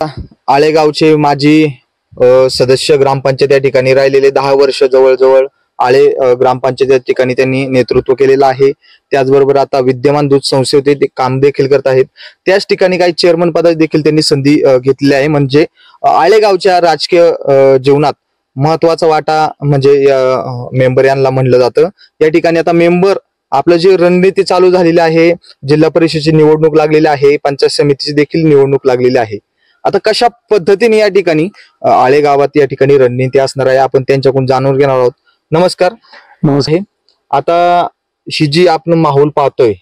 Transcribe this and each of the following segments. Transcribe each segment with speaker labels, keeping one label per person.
Speaker 1: आळेगावचे माजी सदस्य ग्रामपंचायत या ठिकाणी राहिलेले 10 वर्ष जवळजवळ ग्रामपंचायत या ठिकाणी त्यांनी नेतृत्व केलेलं आहे. त्याचबरोबर आता विद्यमान दूध संस्थेत ते काम देखील करत आहेत. त्याच ठिकाणी काही चेअरमन पदाची देखील त्यांनी संधी घेतलेली आहे. म्हणजे आळेगावच्या राजकीय जीवनात महत्वाचा वाटा म्हणजे मेंबर यांना म्हणलं जातं. या ठिकाणी आता मेंबर आपलं जे रणनीती चालू झालेली आहे, जिल्हा परिषदेची निवडणूक लागलेली आहे, पंचायत समितीची देखील निवडणूक लागलेली आहे. आता कशा पद्धतीने या ठिकाणी आळेगावात या ठिकाणी रणनीती असणार आहे आपण त्यांच्याकडून जाणून घेणार आहोत. नमस्कार.
Speaker 2: नमस्कार.
Speaker 1: आता ही जी आपण माहोल पाहतोय,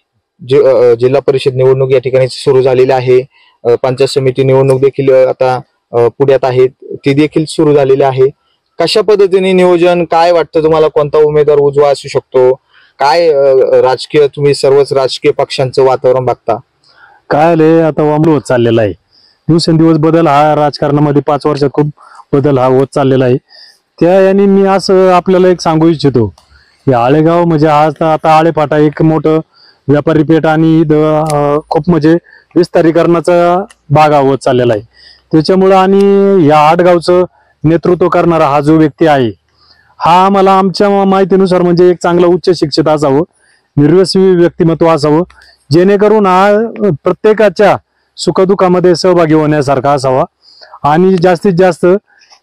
Speaker 1: जिल्हा परिषद निवडणूक या ठिकाणी सुरू झालेली आहे, पंचायत समिती निवडणूक देखील आता पुढ्यात आहे, ती देखील सुरू झालेली आहे. कशा पद्धतीने नियोजन, काय वाटतं तुम्हाला, कोणता उमेदवार उजवा असू शकतो, काय राजकीय तुम्ही सर्वच राजकीय पक्षांचं वातावरण बघता?
Speaker 2: काय आले आता वामलो होत चाललेला आहे. दिवसेंदिवस बदल हा राजकारणामध्ये 5 वर्षात खूप बदल हा होत चाललेला आहे. त्या याने मी असं आपल्याला एक सांगू इच्छितो की आळेगाव म्हणजे आज आता आळेफाटा एक मोठं व्यापारी पेठ आणि खूप म्हणजे विस्तारीकरणाचा भाग होत चाललेला आहे. त्याच्यामुळं आणि या आडगावचं नेतृत्व करणारा हा जो व्यक्ती आहे, हा मला आमच्या माहितीनुसार म्हणजे एक चांगला उच्च शिक्षित असावं, निर्व्यसनी व्यक्तिमत्व असावं, जेणेकरून हा प्रत्येकाच्या सुखदुःखामध्ये सहभागी होण्यासारखा असावा आणि जास्तीत जास्त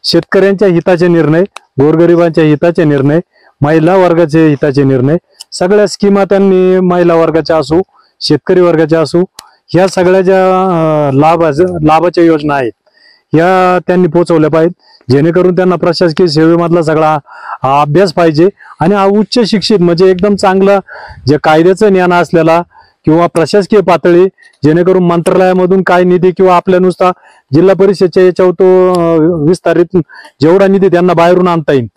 Speaker 2: शेतकऱ्यांच्या हिताचे निर्णय, गोरगरिबांच्या हिताचे निर्णय, महिला वर्गाचे हिताचे निर्णय, सगळ्या स्कीमा त्यांनी महिला वर्गाच्या असो, शेतकरी वर्गाच्या असो, ह्या सगळ्या ज्या लाभाच्या योजना आहेत ह्या त्यांनी पोहोचवल्या पाहिजेत. जेणेकरून त्यांना प्रशासकीय सेवेमधला सगळा अभ्यास पाहिजे आणि उच्च शिक्षित म्हणजे एकदम चांगला जे कायद्याचं ज्ञान असलेला किंवा प्रशासकीय पातळी, जेणेकरून मंत्रालयामधून काय निधी किंवा आपल्या नुसता जिल्हा परिषदच्या याच्यावर तो विस्तारित जेवढा निधी त्यांना बाहेरून आणता येईल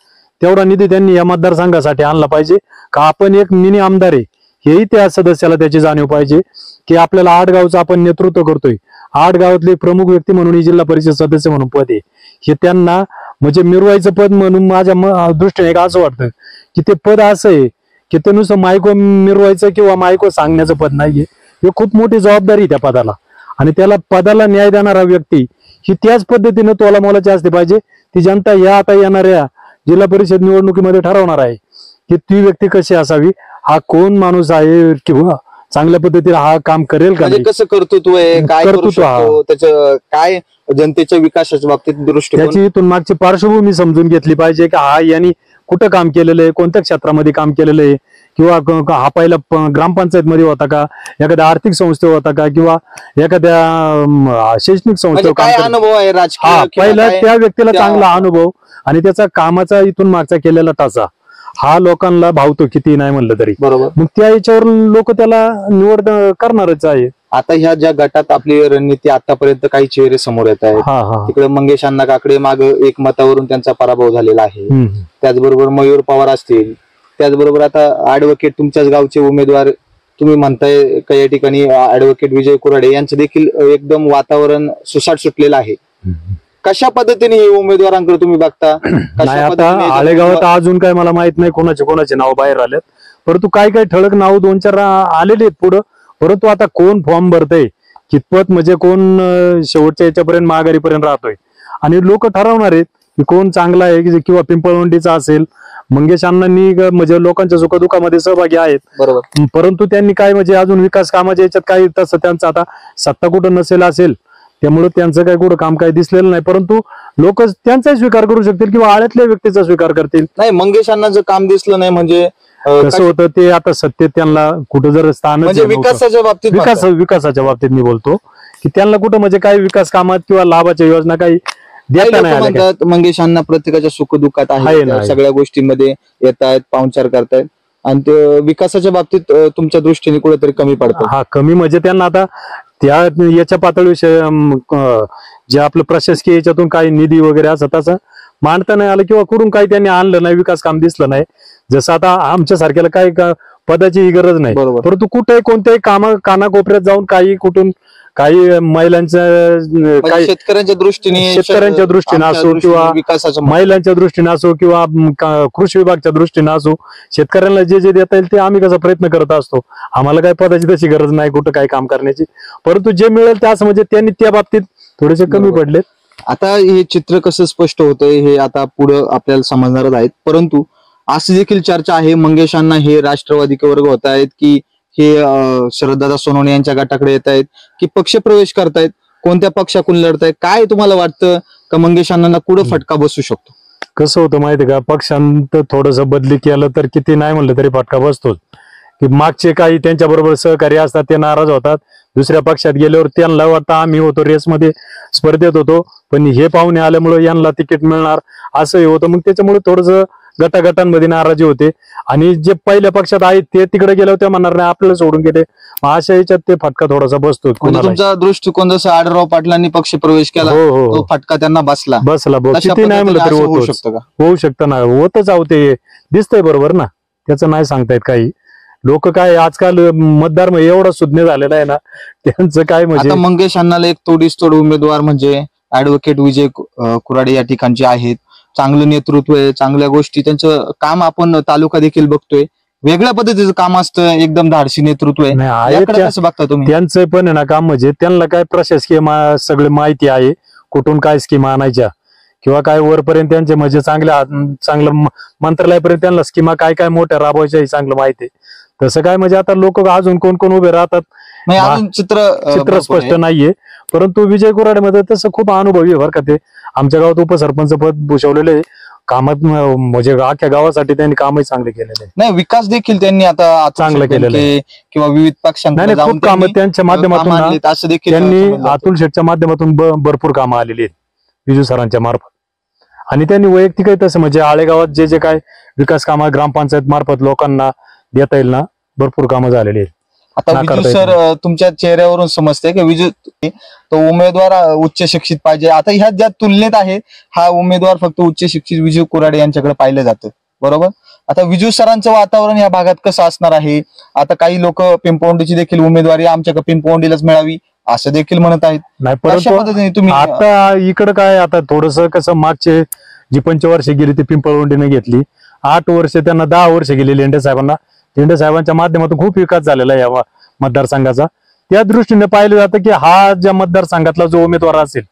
Speaker 2: तेवढा निधी त्यांनी या मतदारसंघासाठी आणला पाहिजे. का आपण एक मिनी आमदार आहे हेही त्या सदस्याला त्याची जाणीव पाहिजे की आपल्याला आडगावचं आपण नेतृत्व करतोय. आडगावातले प्रमुख व्यक्ती म्हणून जिल्हा परिषद सदस्य म्हणून पद आहे, हे त्यांना म्हणजे मिरवायचं पद म्हणून माझ्या दृष्टीने असं वाटतं की ते पद असं आहे की ते नुसतं मायको मिरवायचं किंवा मायको सांगण्याचं पद नाहीये. हे खूप मोठी जबाबदारी त्या पदाला, आणि त्याला पदाला न्याय देणारा व्यक्ती ही त्याच पद्धतीने तोला मोलाची असली पाहिजे. ती जनता या आता येणाऱ्या जिल्हा परिषद निवडणुकीमध्ये ठरवणार आहे की ती व्यक्ती कशी असावी, हा कोण माणूस आहे किंवा चांगल्या पद्धतीने हा काम करेल का,
Speaker 1: कसं कर्तृत्व आहे, काय कर्तृत्व, त्याचं काय जनतेच्या विकासाच्या बाबतीत दृष्टिकोन,
Speaker 2: त्याची इथून मागची पार्श्वभूमी समजून घेतली पाहिजे की हा यांनी कुठं काम केलेलं आहे, कोणत्या क्षेत्रामध्ये काम केलेलं आहे, किंवा हा पहिला ग्रामपंचायत मध्ये होता का, एखाद्या आर्थिक संस्थेवर होता का, किंवा एखाद्या शैक्षणिक संस्थेवर
Speaker 1: काय अनुभव आहे राजकीय,
Speaker 2: पहिला त्या व्यक्तीला चांगला अनुभव आणि त्याचा कामाचा इथून मागचा केलेला टाचा हा लोकांना भावतो किती नाही म्हणलं तरी.
Speaker 1: बरोबर.
Speaker 2: मग त्या याच्यावर लोक त्याला निवड करणारच आहे.
Speaker 1: आता ह्या ज्या गटात आपली रणनीती आतापर्यंत काही चेहरे समोर येत आहेत, तिकडे मंगेश अण्णा काकडे माग एक मतावरून त्यांचा पराभव झालेला आहे. त्याचबरोबर मयूर पवार असतील, त्याचबरोबर आता ऍडव्होकेट तुमच्याच गावचे उमेदवार तुम्ही म्हणताय का या ठिकाणी ऍडव्होकेट विजय कुराडे यांचं देखील एकदम वातावरण सुसाट सुटलेलं आहे. कशा पद्धतीने हे उमेदवारांकडे तुम्ही बघता?
Speaker 2: आता आळेगावात अजून काय मला माहित नाही कोणाचे नाव बाहेर आलेत, परंतु काय ठळक नाव 2-4 आलेले आहेत पुढं. परंतु आता कोण फॉर्म भरतय, कितपत म्हणजे कोण शेवटच्या याच्यापर्यंत माघारीपर्यंत राहतोय आणि लोक ठरवणार आहेत की कोण चांगला आहे किंवा पिंपळवंडीचा असेल. मंगेश अण्णांनी म्हणजे लोकांच्या सुखदुःखामध्ये सहभागी आहेत,
Speaker 1: बरोबर,
Speaker 2: परंतु त्यांनी काय म्हणजे अजून विकास कामाच्या याच्यात काही तसं त्यांचं आता सत्ता कुठं नसेल असेल, त्यामुळे त्यांचं काय कुठं काम काही दिसलेलं नाही. परंतु लोक त्यांचाही स्वीकार करू शकतील किंवा आळ्यातल्या व्यक्तीचा स्वीकार करतील.
Speaker 1: नाही, मंगेश अण्णांचं काम दिसलं नाही म्हणजे
Speaker 2: कसं होतं ते आता सत्तेत त्यांना कुठं जर स्थान
Speaker 1: म्हणजे विकासाच्या
Speaker 2: बाबतीत मी बोलतो की त्यांना कुठं म्हणजे काही विकास कामात किंवा लाभाच्या योजना काही देता नाही.
Speaker 1: मंगेश अण्णा प्रत्येकाच्या सुखदुःखात आहे, सगळ्या गोष्टींमध्ये येत आहेत, पाहुणचार करतायत आणि ते विकासाच्या बाबतीत तुमच्या दृष्टीने कुठेतरी कमी पडतं.
Speaker 2: हा, कमी म्हणजे त्यांना आता त्या याच्या पातळीविषयी जे आपलं प्रशासकीय याच्यातून काही निधी वगैरे असं तसं मांडता नाही आलं किंवा कुठून काही त्यांनी आणलं नाही, विकास काम दिसलं नाही. जसं आता आमच्या सारख्याला काही पदाची गरज नाही, परंतु कुठे कोणत्याही कानाकोपऱ्यात जाऊन काही कुठून काही महिलांच्या काही
Speaker 1: शेतकऱ्यांच्या
Speaker 2: दृष्टीने असो किंवा
Speaker 1: विकासाच्या
Speaker 2: महिलांच्या दृष्टीने असो किंवा कृषी विभागाच्या दृष्टीने असो, शेतकऱ्यांना जे जे देता येईल ते आम्ही कसा प्रयत्न करत असतो. आम्हाला काही पदाची तशी गरज नाही कुठं काही काम करण्याची, परंतु जे मिळेल ते असं म्हणजे त्यांनी त्या बाबतीत थोडेसे कमी पडलेत.
Speaker 1: आता हे चित्र कसं स्पष्ट होतंय हे आता पुढं आपल्याला समजणारच आहेत, परंतु अशी देखील चर्चा आहे मंगेश अण्णा हे राष्ट्रवादी वर्ग होत आहेत की हे शरददादा सोनवणे यांच्या गटाकडे येत आहेत की पक्ष प्रवेश करतायत, कोणत्या पक्षाकडून लढतायत, काय तुम्हाला वाटतं का मंगेश अण्णांना कुठं फटका बसू शकतो?
Speaker 2: कसं होतं माहिती का, पक्षांत थोडस बदली केलं तर किती नाही म्हणलं तरी फटका बसतोच. की मागचे काही त्यांच्या बरोबर सहकारी असतात ते नाराज होतात, दुसऱ्या पक्षात गेल्यावर त्यांना वाटतं आम्ही होतो रेसमध्ये स्पर्धेत होतो पण हे पाहुणे आल्यामुळे यांना तिकीट मिळणार असंही होतं. मग त्याच्यामुळे थोडस गटागटांमध्ये नाराजी होते आणि जे पहिल्या पक्षात आहेत ते तिकडे गेल्यावर ते म्हणणार नाही आपल्याला सोडून गेले, मग अशा याच्यात ते फटका थोडासा बसतो.
Speaker 1: तुमचा दृष्टिकोन जसं आढळराव पाटलांनी पक्ष प्रवेश केला तो फटका त्यांना बसला
Speaker 2: किती नाही म्हणलं तरी होऊ शकतं का? होऊ शकतं ना, होतच आहो, ते दिसतंय बरोबर ना, त्याचं नाही सांगतायत काही. लोक काय आजकाल मतदार एवढा सुज्ञ झालेला आहे ना, त्यांचं काय म्हणजे
Speaker 1: मंगेश अण्णाला एक तोडीस-तोड उमेदवार म्हणजे ऍडव्होकेट विजय कुराडे या ठिकाणचे आहेत. चांगलं नेतृत्व आहे, चांगल्या गोष्टी, त्यांचं काम आपण तालुका देखील बघतोय, वेगळ्या पद्धतीचं काम असतं, एकदम धाडसी नेतृत्व आहे. कसं बघता तुम्ही त्यांचं
Speaker 2: पण ना काम? म्हणजे त्यांना काय प्रशासकीय सगळी माहिती आहे, कुठून काय स्कीम आणायच्या किंवा काय वरपर्यंत त्यांचे म्हणजे चांगलं मंत्रालयापर्यंत त्यांना स्कीमा काय काय मोठ्या राबवायच्या ही चांगलं माहिती आहे. तसं काय म्हणजे आता लोक अजून कोण कोण उभे राहतात चित्र स्पष्ट नाहीये, परंतु विजय कुराडेमध्ये तसं खूप अनुभवी आहे बरं का. ते आमच्या गावात उपसरपंच पद भूषवलेले आहे, कामात म्हणजे अख्ख्या गावासाठी त्यांनी कामही चांगले केलेले.
Speaker 1: नाही, विकास देखील त्यांनी आता चांगलं केलेलं आहे किंवा विविध पक्षांना
Speaker 2: खूप कामं त्यांच्या माध्यमातून त्यांनी अतुल शेठच्या माध्यमातून भरपूर कामं आलेली आहेत विजू सरांच्या मार्फत. आणि त्यांनी वैयक्तिकही तसं म्हणजे आळेगावात जे जे काय विकास कामं ग्रामपंचायत मार्फत लोकांना देता येईल ना, भरपूर कामं झालेली आहेत.
Speaker 1: आता विजू सर तुमच्या चेहऱ्यावरून समजते की विजू तो उमेदवार उच्च शिक्षित पाहिजे. आता ह्या ज्या तुलनेत आहे हा उमेदवार फक्त उच्च शिक्षित विजू कुराडे यांच्याकडे पाहिलं जातं, बरोबर. आता विजू सरांचं वातावरण या भागात कसं असणार आहे? आता काही लोक पिंपवंडीची देखील उमेदवारी आमच्या पिंपवंडीलाच मिळावी असं देखील म्हणत आहेत.
Speaker 2: नाही, परंतु तुम्ही आता इकडं काय, आता थोडस कसं मागचे जी 5 वर्ष गेली ती पिंपळवंडीने घेतली, 8 वर्ष त्यांना 10 वर्ष गेली लेंडे साहेबांना. लेंडे साहेबांच्या माध्यमातून खूप विकास झालेला आहे या मतदारसंघाचा. त्या दृष्टीने पाहिलं जातं की हा ज्या मतदारसंघातला जो उमेदवार असेल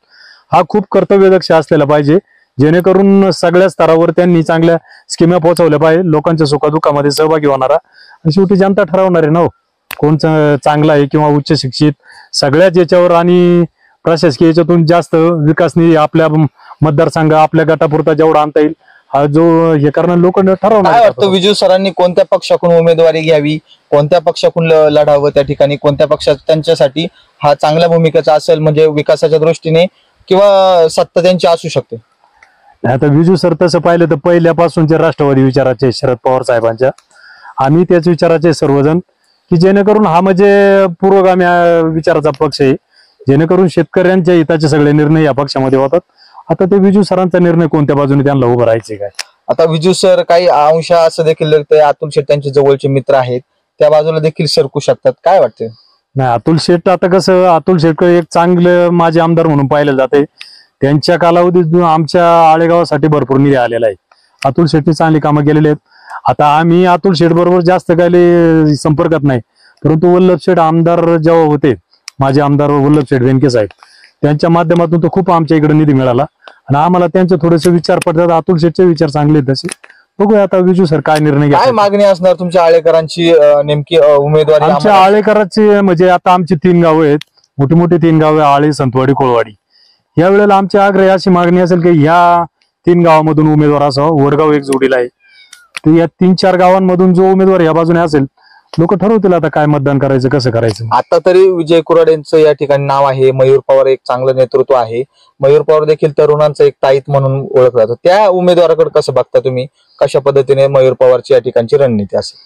Speaker 2: हा खूप कर्तव्यदक्ष असलेला पाहिजे, जेणेकरून सगळ्या स्तरावर त्यांनी चांगल्या स्कीमा पोहोचवल्या पाहिजे, लोकांच्या सुखदुःखामध्ये सहभागी होणारा. आणि शेवटी जनता ठरवणार आहे ना कोण चांगला आहे किंवा उच्च शिक्षित, सगळ्याच याच्यावर. आणि प्रशासकीय याच्यातून जास्त विकास निधी आपल्या मतदारसंघ आपल्या गटापुरता जेवढा आणता येईल हा जो हे करणं लोक ठरवणार.
Speaker 1: काय वाटतं विजू सरांनी कोणत्या पक्षाकडून उमेदवारी घ्यावी, कोणत्या पक्षाकडून लढावं त्या ठिकाणी, कोणत्या पक्षात त्यांच्यासाठी हा चांगल्या भूमिकेचा असेल म्हणजे विकासाच्या दृष्टीने, किंवा सत्ता त्यांची असू शकते?
Speaker 2: आता विजू सर तसं पाहिलं तर पहिल्यापासूनचे राष्ट्रवादी विचाराचे शरद पवार साहेबांच्या, आम्ही त्याच विचाराचे सर्वजण, की जेणेकरून हा म्हणजे पूर्वगामी विचाराचा पक्ष आहे, जेणेकरून शेतकऱ्यांच्या हिताचे सगळे निर्णय या पक्षामध्ये होतात. आता ते विजू सरांचा निर्णय कोणत्या बाजूने त्यांना उभं राहायचे काय.
Speaker 1: आता विजू सर काही अंश असं देखील अतुल शेठ त्यांचे जवळचे मित्र आहेत, त्या बाजूला देखील सरकू शकतात, काय वाटते?
Speaker 2: नाही, अतुल शेठ आता कसं, अतुल शेठ एक चांगले माजी आमदार म्हणून पाहिलं जाते. त्यांच्या कालावधीत आमच्या आळेगावासाठी भरपूर निधी आलेला आहे. अतुल शेठनी चांगली कामं केलेली आहेत. आता आम्ही अतुल शेठ बरोबर जास्त काही संपर्कात नाही, परंतु वल्लभ शेठ आमदार जेव्हा होते, माझे आमदार वल्लभ शेठ वेनके साहेब, त्यांच्या माध्यमातून तो खूप आमच्या इकडे निधी मिळाला आणि आम्हाला त्यांचे थोडेसे विचार पडतात. अतुल शेठचे विचार चांगले आहेत तसे. बघूया आता विजू सर काय निर्णय घ्या.
Speaker 1: काय मागणी असणार तुमच्या आळेकरांची नेमकी उमेदवारी?
Speaker 2: आमच्या आळेकरांची म्हणजे आता आमची 3 गावं आहेत, मोठी मोठी 3 गावं, आळे, संतवाडी, कोळवाडी. या वेळेला आमची आग्रह अशी मागणी असेल की ह्या 3 गावांमधून उमेदवार असावा. वडगाव एक जोडीला आहे, तर या 3-4 गावांमधून जो उमेदवार या बाजूने असेल लोक ठरवतील आता काय मतदान करायचं, कसं करायचं.
Speaker 1: आता तरी विजय कुराडेंचं या ठिकाणी नाव आहे. मयूर पवार एक चांगलं नेतृत्व आहे. मयूर पवार देखील तरुणांचं एक ताईत म्हणून ओळखलं जातं. त्या उमेदवाराकडे कसं बघता तुम्ही, कशा पद्धतीने मयूर पवारची या ठिकाणची रणनीती असेल?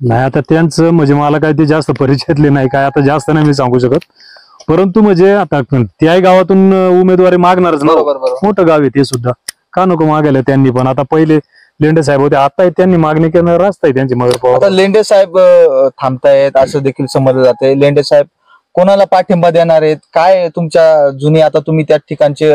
Speaker 2: नाही, आता त्यांचं म्हणजे मला काय ते जास्त परिचयातले नाही, काय आता जास्त नाही मी सांगू शकत, परंतु म्हणजे आता त्याही गावातून उमेदवारी मागणारच ना, मोठं गाव आहे ते सुद्धा, का नको मागायला त्यांनी पण. आता पहिले लेंडे साहेब होते, आता त्यांनी मागणी करणं रास्त आहे त्यांची मयूर पवार.
Speaker 1: आता लेंडे साहेब थांबतायत असं देखील समजलं जाते. लेंडे साहेब कोणाला पाठिंबा देणार आहेत, काय तुमच्या जुनी आता तुम्ही त्या ठिकाणचे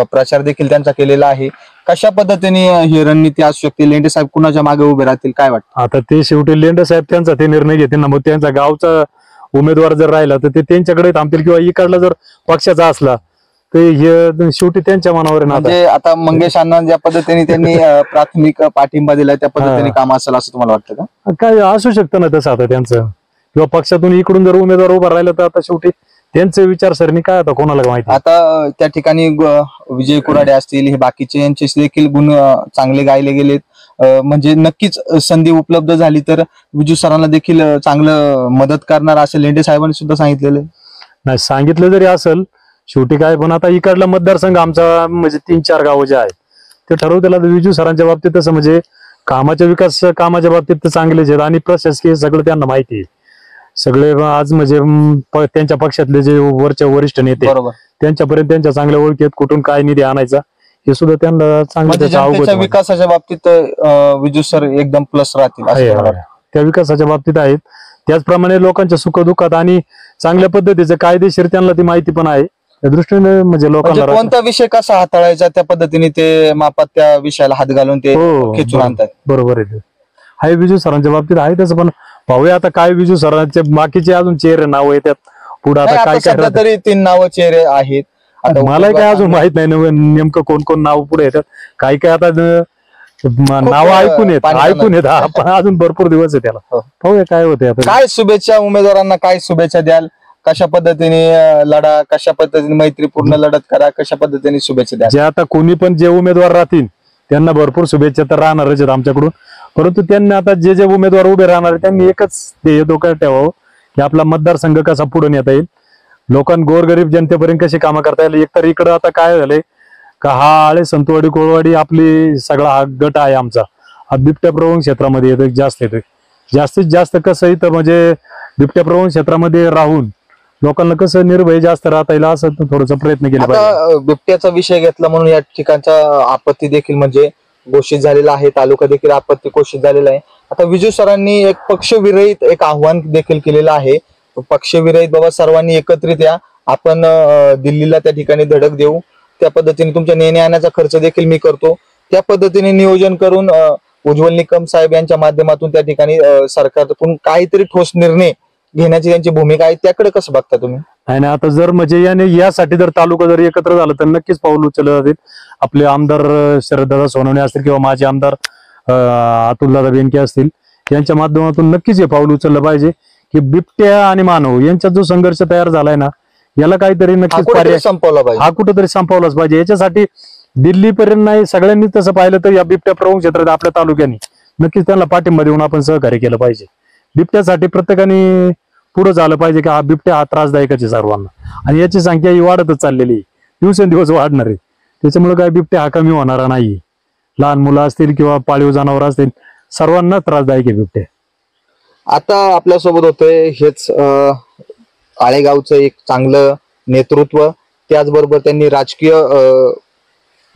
Speaker 1: प्रचार देखील त्यांचा केलेला आहे, कशा पद्धतीने ही रणनीती असू शकते, लेंडे साहेब कुणाच्या मागे उभे राहतील काय वाटतं?
Speaker 2: आता ते शेवटी लेंडे साहेब त्यांचा ते निर्णय घेतील ना, मग त्यांचा गावचा उमेदवार जर राहिला तर ते त्यांच्याकडे थांबतील, किंवा इकडला जर पक्षाचा असला तर हे शेवटी त्यांच्या मनावर आहे ना.
Speaker 1: म्हणजे आता मंगेश अण्णा ज्या पद्धतीने त्यांनी प्राथमिक पाठिंबा दिला त्या पद्धतीने काम असेल असं तुम्हाला वाटतं का?
Speaker 2: काय असू शकतं ना तसं आता त्यांचं, किंवा पक्षातून इकडून जर उमेदवार उभा राहिला तर आता शेवटी त्यांचे विचारसरणी काय आता कोणाला माहिती.
Speaker 1: आता त्या ठिकाणी विजय कुराडे असतील, हे बाकीचे यांचे देखील गुण चांगले गायले गेलेत, म्हणजे नक्कीच संधी उपलब्ध झाली तर विजू सरांना देखील चांगलं मदत करणार असं लेंडे साहेबांनी सुद्धा सांगितलेलं आहे.
Speaker 2: नाही सांगितलं जरी असेल शेवटी काय, पण आता इकडला मतदारसंघ आमचा म्हणजे 3-4 गावं जे आहेत ते ठरवतेला विजू सरांच्या बाबतीत तसं म्हणजे कामाच्या बाबतीत तर चांगलेच आहेत, आणि प्रशासकीय सगळं त्यांना माहिती आहे. सगळे आज म्हणजे त्यांच्या पक्षातले जे वरिष्ठ नेते त्यांच्यापर्यंत त्यांच्या चांगल्या ओळखी आहेत, कुठून काय निधी आणायचा हे सुद्धा त्यांना चांगलं.
Speaker 1: विकासाच्या बाबतीत विजू सर एकदम प्लस राहतील
Speaker 2: त्या विकासाच्या बाबतीत आहेत. त्याचप्रमाणे लोकांच्या सुखदुःखात आणि चांगल्या पद्धतीचं कायदेशीर त्यांना ती माहिती पण आहे. त्या दृष्टीने म्हणजे लोकांना
Speaker 1: कोणता विषय कसा हाताळायचा त्या पद्धतीने ते मापात त्या विषयाला हात घालून ते खेचून आणतात.
Speaker 2: बरोबर आहे, आहे विजू सरांच्या बाबतीत आहे तसं. पण पाहूया आता काय विजू सरांचे बाकीचे अजून चेहरे नाव येतात पुढे, आता काय काय
Speaker 1: तरी 3 नावं चेहरे आहेत.
Speaker 2: मला काय अजून माहित नाही नेमकं कोण कोण नाव पुढे येतात, काय काय आता नाव ऐकून येत पण अजून भरपूर दिवस आहे त्याला. पाहूया काय होते आता.
Speaker 1: काय शुभेच्छा उमेदवारांना, काय शुभेच्छा द्याल, कशा पद्धतीने लढा, कशा पद्धतीने मैत्रीपूर्ण लढत करा, कशा पद्धतीने शुभेच्छा द्या?
Speaker 2: जे आता कोणी पण जे उमेदवार राहतील त्यांना भरपूर शुभेच्छा तर राहणारच आहेत आमच्याकडून, परंतु त्यांनी आता जे जे उमेदवार उभे राहणार त्यांनी एकच ध्येय डोक्यात ठेवावं की आपला मतदारसंघ कसा पुढे नेता येईल, लोकांना गोरगरीब जनतेपर्यंत कशी कामं करता येईल. एकतर इकडं आता काय झालंय का हा आळे संतवाडी कोळवाडी आपली सगळा हा गट आहे आमचा, हा बिबट्या प्रवण क्षेत्रामध्ये येतो, जास्त येतोय. जास्तीत जास्त कसं इथं म्हणजे बिबट्या प्रवण क्षेत्रामध्ये राहून लोकांना कसं निर्भय जास्त राहता येईल असं थोडंसं प्रयत्न केला पाहिजे.
Speaker 1: बिबट्याचा विषय घेतला म्हणून या ठिकाणचा आपत्ती देखील म्हणजे घोषित झालेला आहे, तालुका देखील आपत्ती घोषित झालेला आहे. आता विजू सरांनी एक पक्षविरहित एक आव्हान देखील केलेलं आहे, पक्षविरहित बाबा सर्वांनी एकत्रित या, आपण दिल्लीला त्या ठिकाणी धडक देऊ, त्या पद्धतीने तुमच्या नेणे आणण्याचा खर्च देखील मी करतो, त्या पद्धतीने नियोजन करून उज्ज्वल निकम साहेब यांच्या माध्यमातून त्या ठिकाणी सरकारकडून काहीतरी ठोस निर्णय घेण्याची त्यांची भूमिका आहे, त्याकडे कसं बघता तुम्ही?
Speaker 2: नाही आता जर म्हणजे यासाठी जर तालुका जर एकत्र झाला तर नक्कीच पाऊल उचलले जातील. आपले आमदार शरददादा सोनवणे असतील किंवा माजी आमदार अतुलदादा बेनके असतील, यांच्या माध्यमातून नक्कीच हे पाऊल उचललं पाहिजे की बिबट्या आणि मानव यांचा जो संघर्ष तयार झालाय ना, याला काहीतरी नक्कीच पर्याय
Speaker 1: संपवला पाहिजे,
Speaker 2: हा कुठेतरी संपवलाच पाहिजे. याच्यासाठी दिल्लीपर्यंत नाही, सगळ्यांनी तसं पाहिलं तर या बिबट्या प्रमुख क्षेत्रात आपल्या तालुक्याने नक्कीच त्यांना पाठिंबा देऊन आपण सहकार्य केलं पाहिजे. बिबट्यासाठी प्रत्येकाने पुढे झालं पाहिजे की हा बिबट्या हा त्रासदायकच आहे सर्वांना, आणि याची संख्या ही वाढतच चाललेली, दिवसेंदिवस वाढणार आहे. त्याच्यामुळे काय बिबट्या हा कमी होणारा नाही. लहान मुलं असतील किंवा पाळीव जनावर असतील, सर्वांना त्रासदायक आहे बिबट्या.
Speaker 1: आता आपल्यासोबत होतंय हेच आळेगावचं एक चांगलं नेतृत्व, त्याचबरोबर त्यांनी राजकीय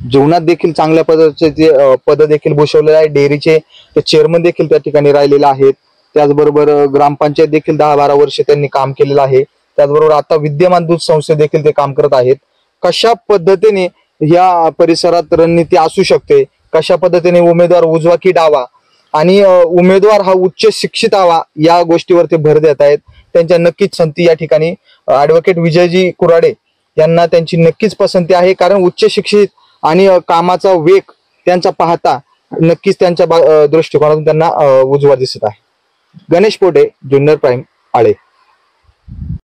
Speaker 1: जीवनात देखील चांगल्या पदाचे पद देखील भूषवलेले आहे. डेअरीचे ते चेअरमन देखील त्या ठिकाणी राहिलेले आहेत. त्याचबरोबर ग्रामपंचायत देखील 10-12 वर्ष त्यांनी काम केलेलं आहे. त्याचबरोबर आता विद्यमान दूध संस्थे देखील ते काम करत आहेत. कशा पद्धतीने या परिसरात रणनीती असू शकते, कशा पद्धतीने उमेदवार उजवा की डावा आणि उमेदवार हा उच्च शिक्षित हवा, या गोष्टीवर ते भर देत आहेत. त्यांच्या नक्कीच पसंती या ठिकाणी ऍडव्होकेट विजयजी कुराडे यांना त्यांची नक्कीच पसंती आहे, कारण उच्च शिक्षित आणि कामाचा वेग त्यांचा पाहता नक्कीच त्यांच्या दृष्टिकोनातून त्यांना उजवा दिसत आहे. गणेश पोटे, जुन्नर प्राईम, आळे.